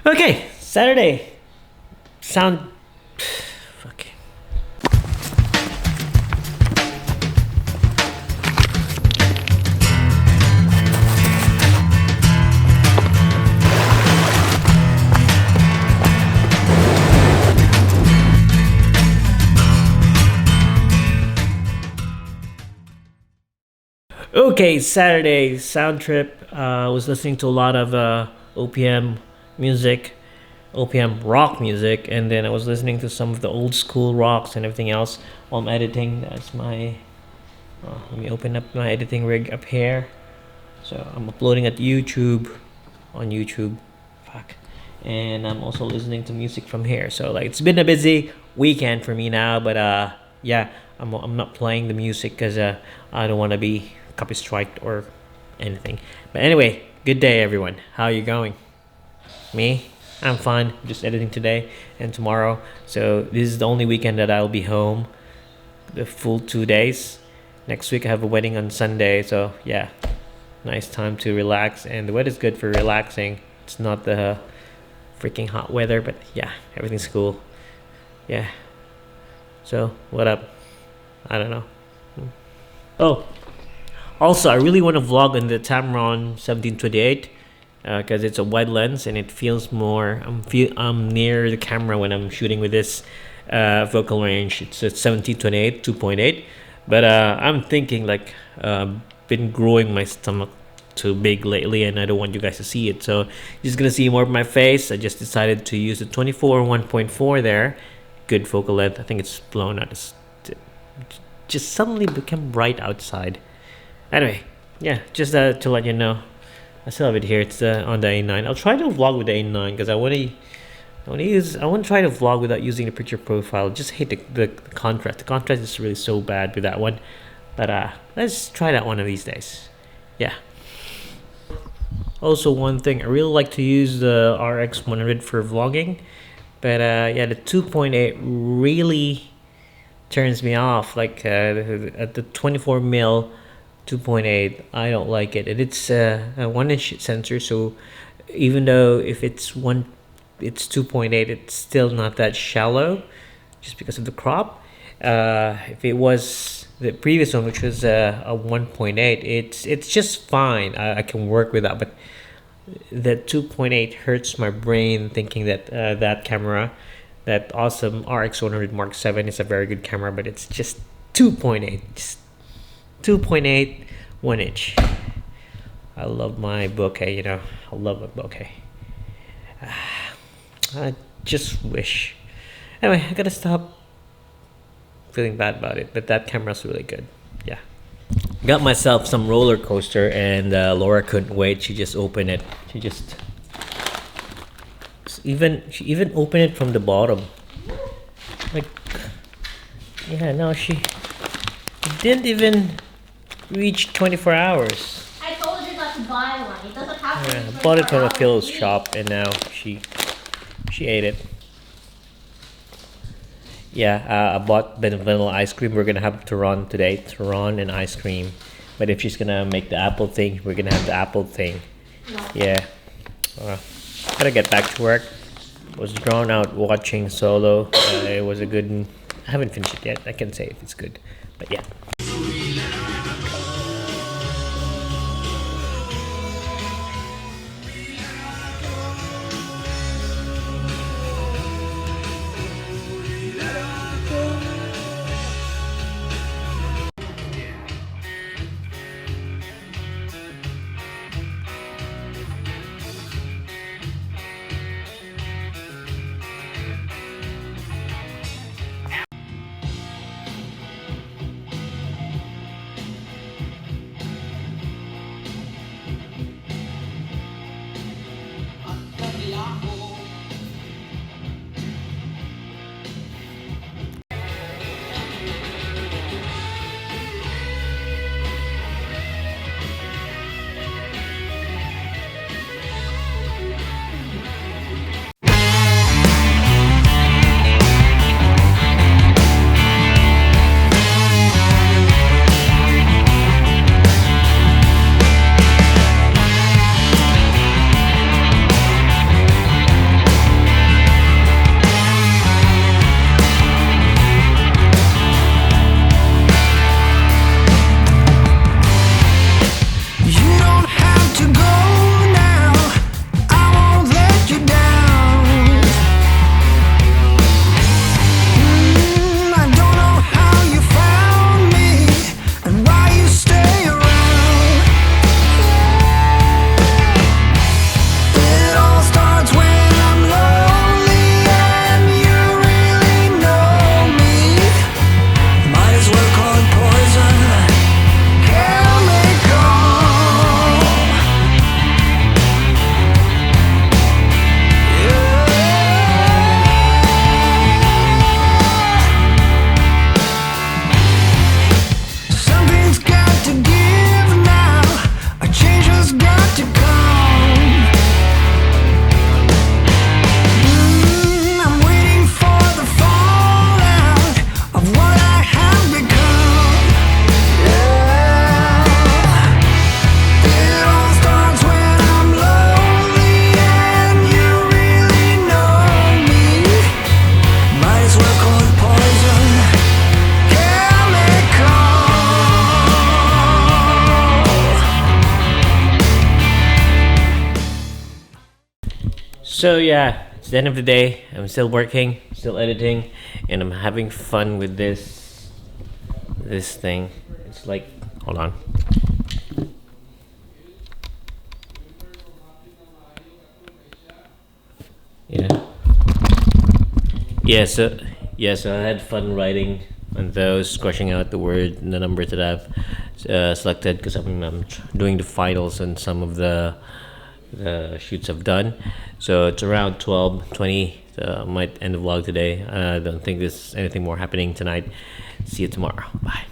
Okay, Saturday. Sound. Fuck. Okay, Saturday sound trip. I was listening to a lot of OPM music, OPM rock music, and then I was listening to some of the old school rocks and everything else while I'm editing. That's my. Let me open up my editing rig up here. So I'm uploading at YouTube, on YouTube. Fuck. And I'm also listening to music from here. So like it's been a busy weekend for me now, but yeah, I'm not playing the music because I don't want to be copy striked or anything. But anyway, good day everyone. How are you going? Me? I'm fine. Just editing today and tomorrow. So this is the only weekend that I'll be home. The full 2 days. Next week I have a wedding on Sunday. So yeah, nice time to relax. And the weather's good for relaxing. It's not the freaking hot weather, but yeah, everything's cool. Yeah. So what up? I don't know. Oh, also I really want to vlog on the Tamron 1728 because it's a wide lens and it feels more. I'm near the camera when I'm shooting with this focal range. It's a 1728 2.8, but I'm thinking like been growing my stomach too big lately and I don't want you guys to see it, so you're just gonna see more of my face. I just decided to use the 24 1.4 there. Good focal length. I think it's blown out. It's just suddenly become bright outside. Anyway, yeah, just to let you know, I still have it here. It's on the A9. I'll try to vlog with the A9 because I want to try to vlog without using the picture profile. Just hate the contrast. The contrast is really so bad with that one. But let's try that one of these days. Yeah. Also, one thing, I really like to use the RX 100 for vlogging, but yeah, the 2.8 really turns me off. Like at the 24 mil 2.8, I don't like it. And it's a 1-inch sensor, so even though if it's 2.8, it's still not that shallow, just because of the crop. If it was the previous one, which was a 1.8, it's just fine. I can work with that, but the 2.8 hurts my brain thinking that that camera, that awesome RX 100 Mark 7 is a very good camera, but it's just 2.8, just 2.8 1-inch. I love my bokeh, you know. I love my bokeh. I just wish. Anyway, I gotta stop feeling bad about it, but that camera's really good. Yeah. Got myself some roller coaster, and Laura couldn't wait. She just opened it. She even opened it from the bottom. Like, yeah, no, she didn't even reach 24 hours. I told you not to buy one. It doesn't have to. Yeah, I bought it from a Phil's shop, and now she ate it. Yeah, I bought vanilla ice cream. We're gonna have Turon today, Turon and ice cream. But if she's gonna make the apple thing, we're gonna have the apple thing. No. Yeah. Gotta get back to work. Was drawn out watching Solo. It was a good. I haven't finished it yet. I can say if it's good, but yeah. So yeah, it's the end of the day. I'm still working, still editing, and I'm having fun with this thing. It's like, hold on. Yeah. Yeah. So I had fun writing on those, scratching out the word and the numbers that I've selected because I'm doing the finals on some of the shoots I've done. So it's around 12:20. So I might end the vlog today. I don't think there's anything more happening tonight. See you tomorrow. Bye.